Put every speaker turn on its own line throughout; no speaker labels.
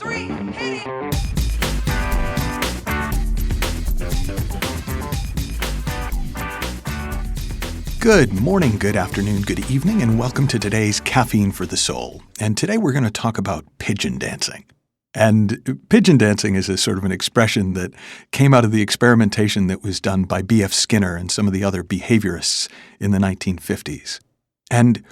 3, hit it!
Good morning, good afternoon, good evening, and welcome to today's Caffeine for the Soul. And today we're going to talk about pigeon dancing. And pigeon dancing is a sort of an expression that came out of the experimentation that was done by B.F. Skinner and some of the other behaviorists in the 1950s. And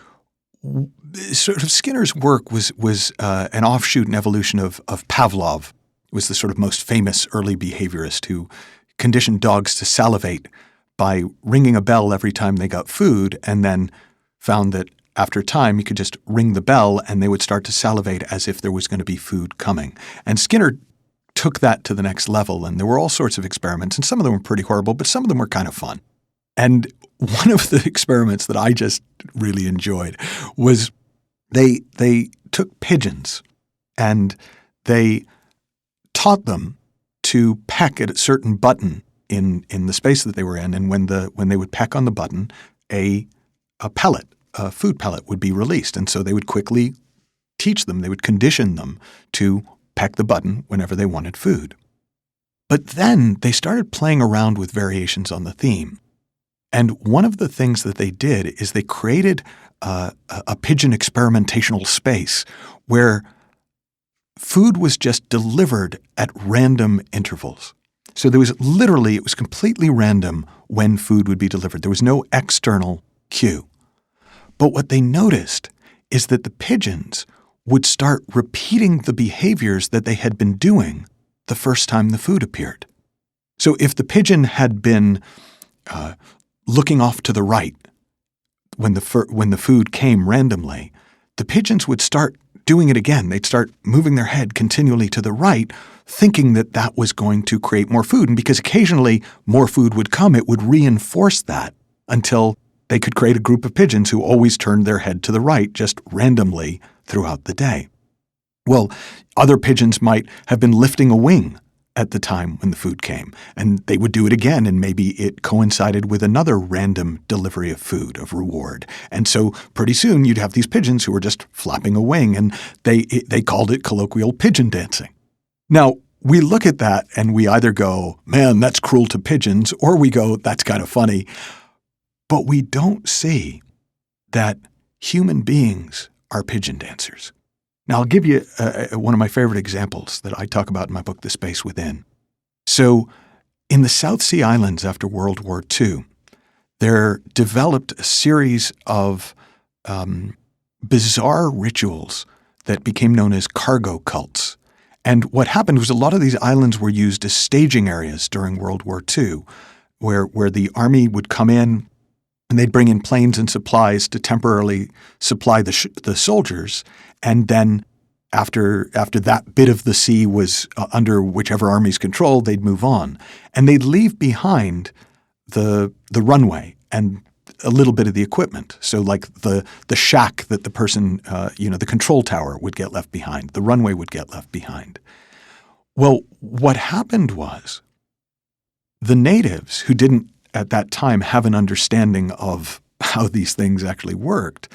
sort of Skinner's work was an offshoot and evolution of Pavlov, who was the sort of most famous early behaviorist who conditioned dogs to salivate by ringing a bell every time they got food, and then found that after time you could just ring the bell and they would start to salivate as if there was going to be food coming. And Skinner took that to the next level, and there were all sorts of experiments, and some of them were pretty horrible, but some of them were kind of fun. And one of the experiments that I just really enjoyed was they took pigeons and they taught them to peck at a certain button in the space that they were in, and when they would peck on the button, a food pellet would be released. And so they would quickly teach them, they would condition them to peck the button whenever they wanted food. But then they started playing around with variations on the theme. And one of the things that they did is they created a pigeon experimentational space where food was just delivered at random intervals. So it was completely random when food would be delivered. There was no external cue. But what they noticed is that the pigeons would start repeating the behaviors that they had been doing the first time the food appeared. So if the pigeon had been looking off to the right when the food came randomly, the pigeons would start doing it again. They'd start moving their head continually to the right, thinking that that was going to create more food. And because occasionally more food would come, it would reinforce that until they could create a group of pigeons who always turned their head to the right just randomly throughout the day. Well, other pigeons might have been lifting a wing at the time when the food came, and they would do it again, and maybe it coincided with another random delivery of food, of reward. And so pretty soon you'd have these pigeons who were just flapping a wing, and they called it colloquial pigeon dancing. Now, we look at that and we either go, man, that's cruel to pigeons, or we go, that's kind of funny. But we don't see that human beings are pigeon dancers. Now, I'll give you one of my favorite examples that I talk about in my book, The Space Within. So in the South Sea Islands after World War II, there developed a series of bizarre rituals that became known as cargo cults. And what happened was a lot of these islands were used as staging areas during World War II, where the army would come in and they'd bring in planes and supplies to temporarily supply the soldiers. And then after that bit of the sea was under whichever army's control, they'd move on. And they'd leave behind the runway and a little bit of the equipment. So like the shack that the person, the control tower would get left behind. The runway would get left behind. Well, what happened was the natives, who didn't at that time have an understanding of how these things actually worked,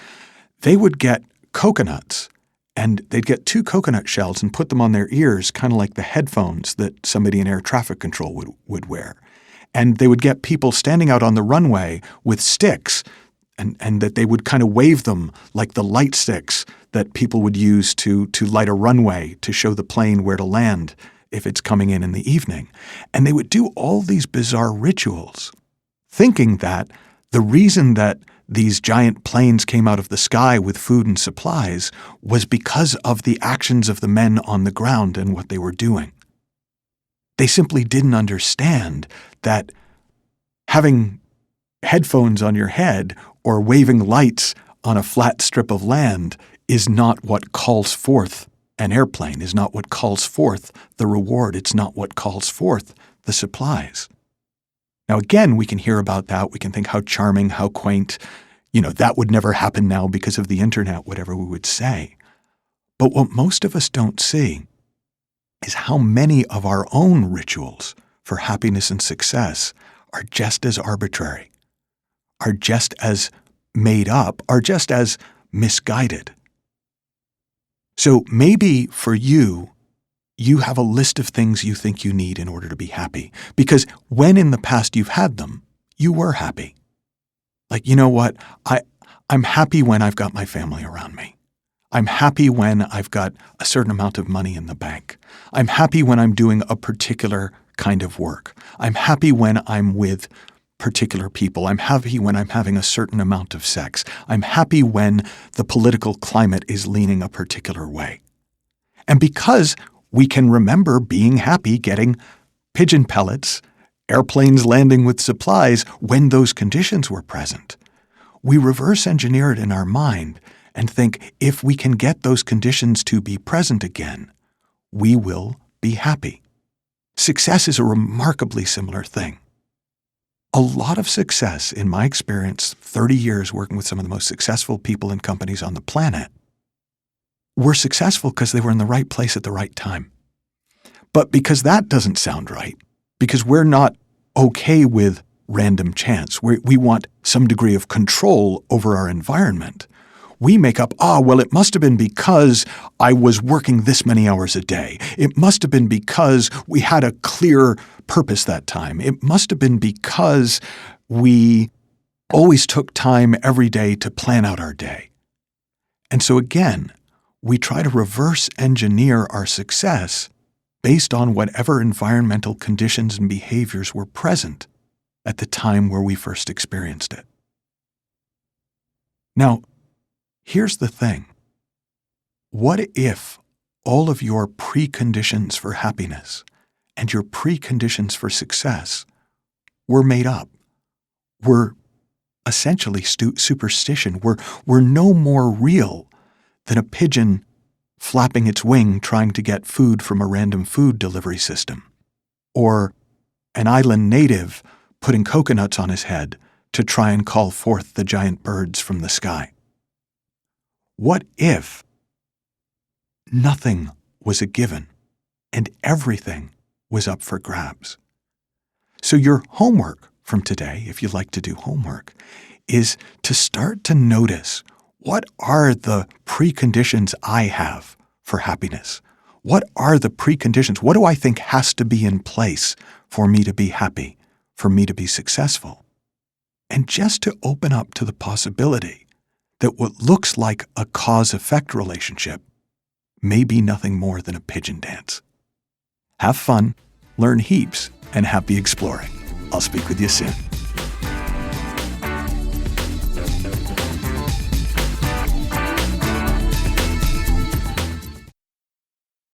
they would get coconuts, and they'd get 2 coconut shells and put them on their ears, kind of like the headphones that somebody in air traffic control would wear. And they would get people standing out on the runway with sticks, and that they would kind of wave them like the light sticks that people would use to light a runway to show the plane where to land if it's coming in the evening. And they would do all these bizarre rituals, thinking that the reason that these giant planes came out of the sky with food and supplies was because of the actions of the men on the ground and what they were doing. They simply didn't understand that having headphones on your head or waving lights on a flat strip of land is not what calls forth an airplane, is not what calls forth the reward. It's not what calls forth the supplies. Now, again, we can hear about that. We can think how charming, how quaint. That would never happen now because of the internet, whatever we would say. But what most of us don't see is how many of our own rituals for happiness and success are just as arbitrary, are just as made up, are just as misguided. So maybe for you, you have a list of things you think you need in order to be happy. Because when in the past you've had them, you were happy. Like, you know what? I'm happy when I've got my family around me. I'm happy when I've got a certain amount of money in the bank. I'm happy when I'm doing a particular kind of work. I'm happy when I'm with particular people. I'm happy when I'm having a certain amount of sex. I'm happy when the political climate is leaning a particular way. And because we can remember being happy getting pigeon pellets, airplanes landing with supplies when those conditions were present, we reverse engineer it in our mind and think if we can get those conditions to be present again, we will be happy. Success is a remarkably similar thing. A lot of success, in my experience, 30 years working with some of the most successful people and companies on the planet, were successful because they were in the right place at the right time. But because that doesn't sound right, because we're not okay with random chance, we want some degree of control over our environment, we make up, well, it must have been because I was working this many hours a day. It must have been because we had a clear purpose that time. It must have been because we always took time every day to plan out our day. And so again, we try to reverse engineer our success based on whatever environmental conditions and behaviors were present at the time where we first experienced it. Now, here's the thing. What if all of your preconditions for happiness and your preconditions for success were made up, were essentially superstition, were no more real than a pigeon flapping its wing trying to get food from a random food delivery system, or an island native putting coconuts on his head to try and call forth the giant birds from the sky? What if nothing was a given and everything was up for grabs? So your homework from today, if you like to do homework, is to start to notice, what are the preconditions I have for happiness? What are the preconditions? What do I think has to be in place for me to be happy, for me to be successful? And just to open up to the possibility that what looks like a cause-effect relationship may be nothing more than a pigeon dance. Have fun, learn heaps, and happy exploring. I'll speak with you soon.